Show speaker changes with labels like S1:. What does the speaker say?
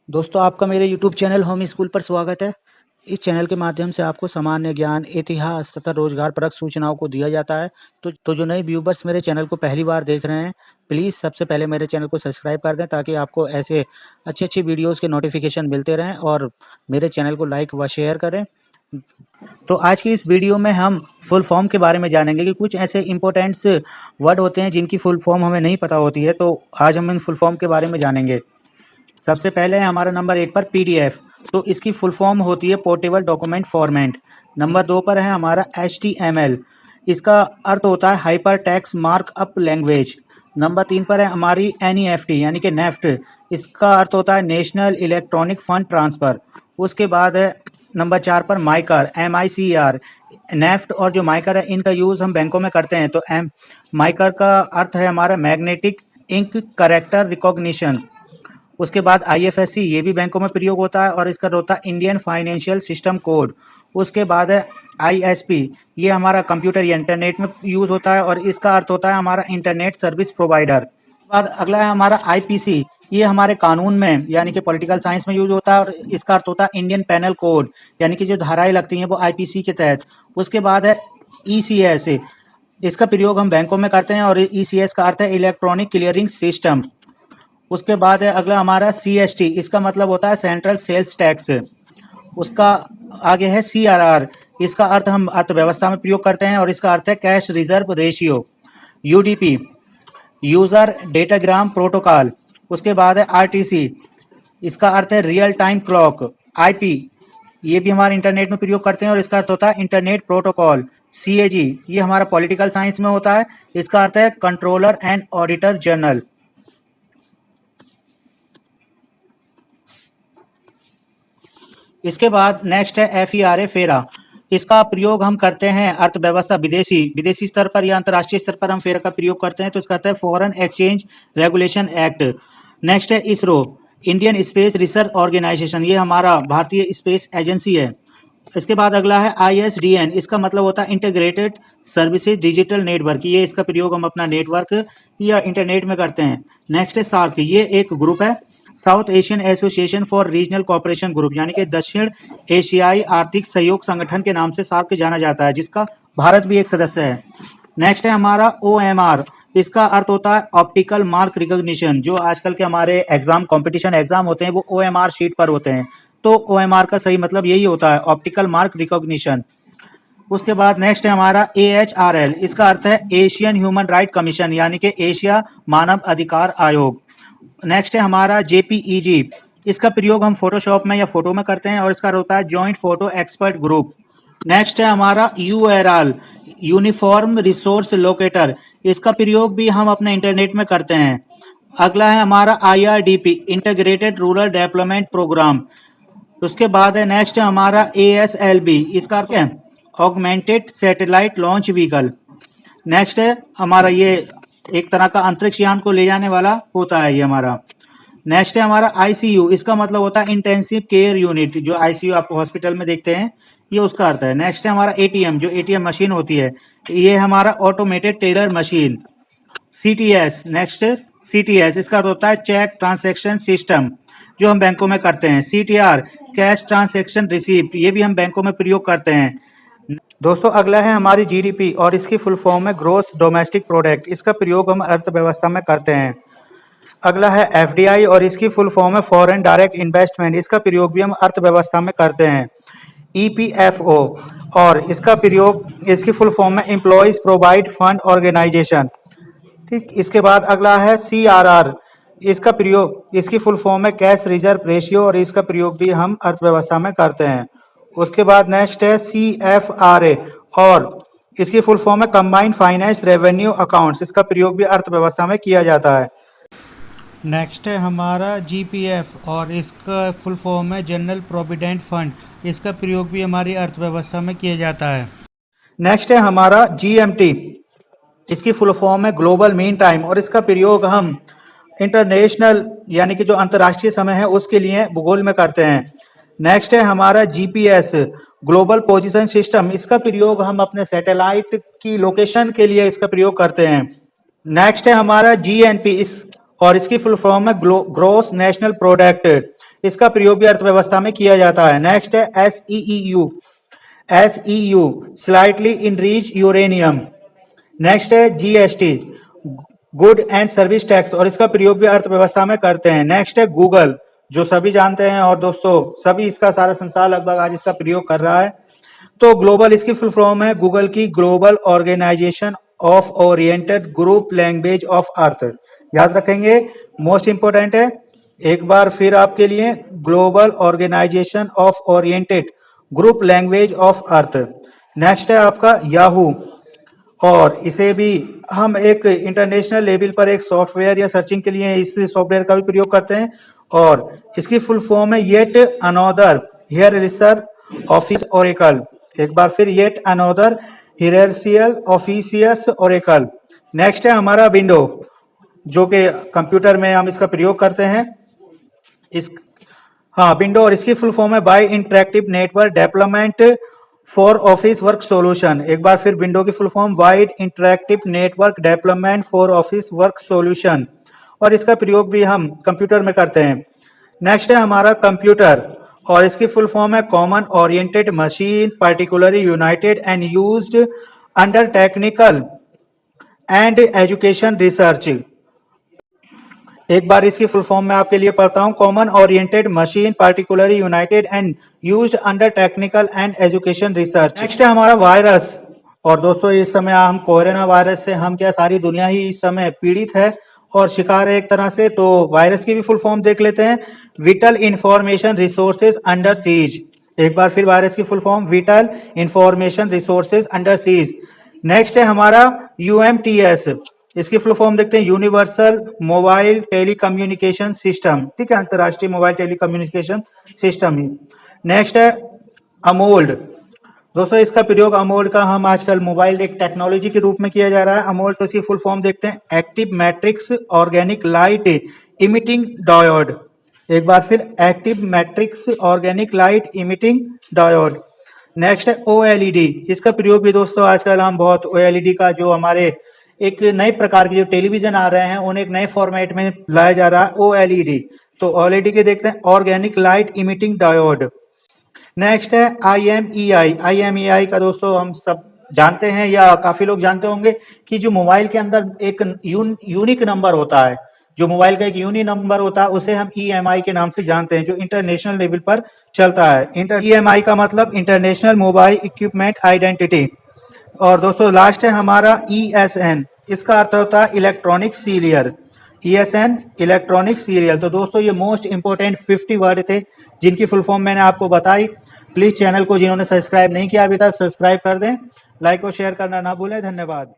S1: दोस्तों आपका मेरे YouTube चैनल होम स्कूल पर स्वागत है। इस चैनल के माध्यम से आपको सामान्य ज्ञान, इतिहास तथा रोजगारपरक सूचनाओं को दिया जाता है। तो जो नए व्यूवर्स मेरे चैनल को पहली बार देख रहे हैं, प्लीज़ सबसे पहले मेरे चैनल को सब्सक्राइब कर दें ताकि आपको ऐसे अच्छी-अच्छी वीडियोज़ के नोटिफिकेशन मिलते रहें और मेरे चैनल को लाइक व शेयर करें। तो आज की इस वीडियो में हम फुल फॉर्म के बारे में जानेंगे कि कुछ ऐसे इंपॉर्टेंट्स वर्ड होते हैं जिनकी फुल फॉर्म हमें नहीं पता होती है, तो आज हम इन फुल फॉर्म के बारे में जानेंगे। सबसे पहले है हमारा नंबर 1 पर पीडीएफ, तो इसकी फुल फॉर्म होती है पोर्टेबल डॉक्यूमेंट फॉर्मेट। नंबर 2 पर है हमारा एचटीएमएल, इसका अर्थ होता है hyper text markup language. Number 3 पर है हमारी एनईएफटी यानी कि नेफ्ट, इसका अर्थ होता है नेशनल इलेक्ट्रॉनिक फंड ट्रांसफर। उसके बाद है नंबर 4 पर माइकर, MICR। नेफ्ट और जो माइकर है इनका यूज़ हम बैंकों में करते हैं, तो माइकर का अर्थ है हमारा मैग्नेटिक इंक करेक्टर रिकॉग्निशन। उसके बाद IFSC, ये भी बैंकों में प्रयोग होता है और इसका होता है इंडियन फाइनेंशियल सिस्टम कोड। उसके बाद है ISP, ये हमारा कंप्यूटर या इंटरनेट में यूज़ होता है और इसका अर्थ होता है हमारा इंटरनेट सर्विस प्रोवाइडर। बाद अगला है हमारा IPC, ये हमारे कानून में यानी कि पॉलिटिकल साइंस में यूज होता है और इसका अर्थ होता है इंडियन पैनल कोड, यानी कि जो धाराएं लगती हैं वो IPC के तहत। उसके बाद है ECS, इसका प्रयोग हम बैंकों में करते हैं और ECS का अर्थ है इलेक्ट्रॉनिक क्लियरिंग सिस्टम। उसके बाद है अगला हमारा CST, इसका मतलब होता है सेंट्रल सेल्स टैक्स। उसका आगे है CRR, इसका अर्थ हम अर्थव्यवस्था में प्रयोग करते हैं और इसका अर्थ है cash reserve ratio. UDP, user datagram protocol. उसके बाद है RTC, इसका अर्थ है रियल टाइम क्लॉक। IP, ये भी हमारे इंटरनेट में प्रयोग करते हैं और इसका अर्थ होता है इंटरनेट प्रोटोकॉल। CAG, ये हमारा पॉलिटिकल साइंस में होता है, इसका अर्थ है कंट्रोलर एंड ऑडिटर जनरल। इसके बाद नेक्स्ट है FERA, फेरा, इसका प्रयोग हम करते हैं अर्थव्यवस्था विदेशी स्तर पर या अंतर्राष्ट्रीय स्तर पर हम फेरा का प्रयोग करते हैं, तो इसका अर्थ है foreign exchange regulation act. Next है ISRO, Indian space research organisation, ये हमारा भारतीय स्पेस एजेंसी है। इसके बाद अगला है ISDN, इसका मतलब होता है इंटीग्रेटेड सर्विसेज डिजिटल नेटवर्क, ये इसका प्रयोग हम अपना नेटवर्क या इंटरनेट में करते हैं। नेक्स्ट है SAARC, ये एक ग्रुप है, South Asian association for regional cooperation group, यानी कि दक्षिण एशियाई आर्थिक सहयोग संगठन के नाम से SAARC जाना जाता है, जिसका भारत भी एक सदस्य है। नेक्स्ट है हमारा OMR, इसका अर्थ होता है ऑप्टिकल मार्क रिकॉग्निशन, जो आजकल के हमारे एग्जाम कॉम्पिटिशन एग्जाम होते हैं वो OMR शीट पर होते हैं, तो OMR का सही मतलब यही होता है ऑप्टिकल मार्क रिकॉग्निशन। उसके बाद नेक्स्ट है हमारा AHRL, इसका अर्थ है एशियन ह्यूमन राइट कमीशन, यानी कि एशिया मानव अधिकार आयोग। नेक्स्ट है हमारा JPEG, इसका प्रयोग हम फोटोशॉप में या फोटो में करते हैं और इसका होता है joint photo expert group. Next है हमारा URL, यूनिफॉर्म रिसोर्स लोकेटर, इसका प्रयोग भी हम अपने इंटरनेट में करते हैं। अगला है हमारा IRDP, integrated rural development programme. उसके बाद है नेक्स्ट है हमारा ASLB, इसका अर्थ है augmented satellite launch vehicle. Next है हमारा ये एक तरह का अंतरिक्ष यान को ले जाने वाला होता है ये हमारा। नेक्स्ट है हमारा ICU, इसका मतलब होता है इंटेंसिव केयर यूनिट, जो ICU आप हॉस्पिटल में देखते हैं, ये उसका अर्थ है। नेक्स्ट है हमारा ATM, जो ATM मशीन होती है, ये हमारा automated teller machine. CTS, next CTS, इसका अर्थ होता है चेक ट्रांसैक्शन सिस्टम, जो हम बैंकों में करते हैं। CTR, कैश ट्रांसैक्शन रिसीप्ट, ये भी हम बैंकों में प्रयोग करते हैं। दोस्तों अगला है हमारी GDP और इसकी फुल फॉर्म है ग्रोस डोमेस्टिक प्रोडक्ट, इसका प्रयोग हम अर्थव्यवस्था में करते हैं। अगला है FDI और इसकी फुल फॉर्म है फॉरेन डायरेक्ट इन्वेस्टमेंट, इसका प्रयोग भी हम अर्थव्यवस्था में करते हैं। EPFO और इसका प्रयोग इसकी फुल फॉर्म है एम्प्लॉयज प्रोवाइड फंड ऑर्गेनाइजेशन। ठीक, इसके बाद अगला है CRR, इसका प्रयोग इसकी फुल फॉर्म है कैश रिजर्व रेशियो और इसका प्रयोग भी हम अर्थव्यवस्था में करते हैं। उसके बाद नेक्स्ट है CFRA और इसकी फुल फॉर्म है कंबाइंड फाइनेंस रेवेन्यू अकाउंट्स, इसका प्रयोग भी अर्थव्यवस्था में किया जाता है। नेक्स्ट है हमारा GPF और इसका फुल फॉर्म है जनरल प्रोविडेंट फंड, इसका प्रयोग भी हमारी अर्थव्यवस्था में किया जाता है। नेक्स्ट है हमारा GMT, इसकी फुल फॉर्म है ग्लोबल मीन टाइम और इसका प्रयोग हम इंटरनेशनल यानी कि जो अंतर्राष्ट्रीय समय है उसके लिए भूगोल में करते हैं। नेक्स्ट है हमारा GPS, ग्लोबल पोजीशन सिस्टम, इसका प्रयोग हम अपने सैटेलाइट की लोकेशन के लिए इसका प्रयोग करते हैं। नेक्स्ट है हमारा GNP, इस और इसकी फुल फॉर्म है ग्रोस नेशनल प्रोडक्ट, इसका प्रयोग भी अर्थव्यवस्था में किया जाता है। नेक्स्ट है SEEU, slightly enrich uranium. Next है GST, good and service tax, और इसका प्रयोग भी अर्थव्यवस्था में करते हैं। नेक्स्ट है गूगल, जो सभी जानते हैं और दोस्तों सभी इसका सारा संसार लगभग आज इसका प्रयोग कर रहा है। तो ग्लोबल इसकी फुल फॉर्म है गूगल की global organisation of oriented group language of earth. याद रखेंगे, मोस्ट इंपोर्टेंट है। एक बार फिर आपके लिए, global organisation of oriented group language of earth. Next है आपका याहू, और इसे भी हम एक इंटरनेशनल लेवल पर एक सॉफ्टवेयर या सर्चिंग के लिए इस सॉफ्टवेयर का भी प्रयोग करते हैं, और इसकी फुल फॉर्म है येट अनदर हियरसियल ऑफिस ओरेकल। एक बार फिर येट अनदर हियरसियल ऑफिसियस ओरेकल। नेक्स्ट है हमारा विंडो, जो कि कंप्यूटर में हम इसका प्रयोग करते हैं। विंडो, और इसकी फुल फॉर्म है by interactive network development for office work solution. एक बार फिर विंडो की full form wide interactive network development for office work solution, और इसका प्रयोग भी हम कंप्यूटर में करते हैं। नेक्स्ट है हमारा कंप्यूटर, और इसकी फुल फॉर्म है common oriented machine particularly United and used under technical and education research. एक बार इसकी फुल फॉर्म में आपके लिए पढ़ता हूं, common oriented machine particularly United and used under technical and education research. Next है हमारा वायरस, और दोस्तों इस समय हम कोरोना वायरस से हम क्या सारी दुनिया ही इस समय पीड़ित है और शिकार है एक तरह से। तो वायरस की भी फुल फॉर्म देख लेते हैं, whittle information resources under seize. एक बार फिर वायरस की full form whittle information resources under seize. Next है हमारा UMTS, इसकी फुल फॉर्म देखते हैं यूनिवर्सल मोबाइल टेलीकम्युनिकेशन सिस्टम। ठीक है, अंतरराष्ट्रीय मोबाइल टेलीकम्युनिकेशन सिस्टम ही। नेक्स्ट है अमोल्ड, दोस्तों इसका प्रयोग अमोल्ड का हम आजकल मोबाइल एक टेक्नोलॉजी के रूप में किया जा रहा है। अमोल्ड, तो इसकी फुल फॉर्म देखते हैं active matrix organic light emitting diode. एक बार फिर active matrix organic light emitting diode. Next है OLED, इसका प्रयोग भी दोस्तों आजकल हम बहुत OLED का जो हमारे एक नए प्रकार के जो टेलीविजन आ रहे हैं उन्हें एक नए फॉर्मेट में लाया जा रहा है OLED। तो OLED के देखते हैं organic light emitting diode. Next है IMEI का दोस्तों हम सब जानते हैं या काफी लोग जानते होंगे कि जो मोबाइल के अंदर एक यूनिक नंबर होता है, जो मोबाइल का एक यूनिक नंबर होता है उसे हम EMI के नाम से जानते हैं, जो इंटरनेशनल लेवल पर चलता है। EMI का मतलब इंटरनेशनल मोबाइल इक्विपमेंट आइडेंटिटी। और दोस्तों लास्ट है हमारा ESN, इसका अर्थ होता है electronic serial. ESN electronic serial. तो दोस्तों ये मोस्ट इंपोर्टेंट 50 वर्ड थे जिनकी फुल फॉर्म मैंने आपको बताई। प्लीज चैनल को जिन्होंने सब्सक्राइब नहीं किया अभी तक सब्सक्राइब कर दें, लाइक और शेयर करना ना भूलें। धन्यवाद।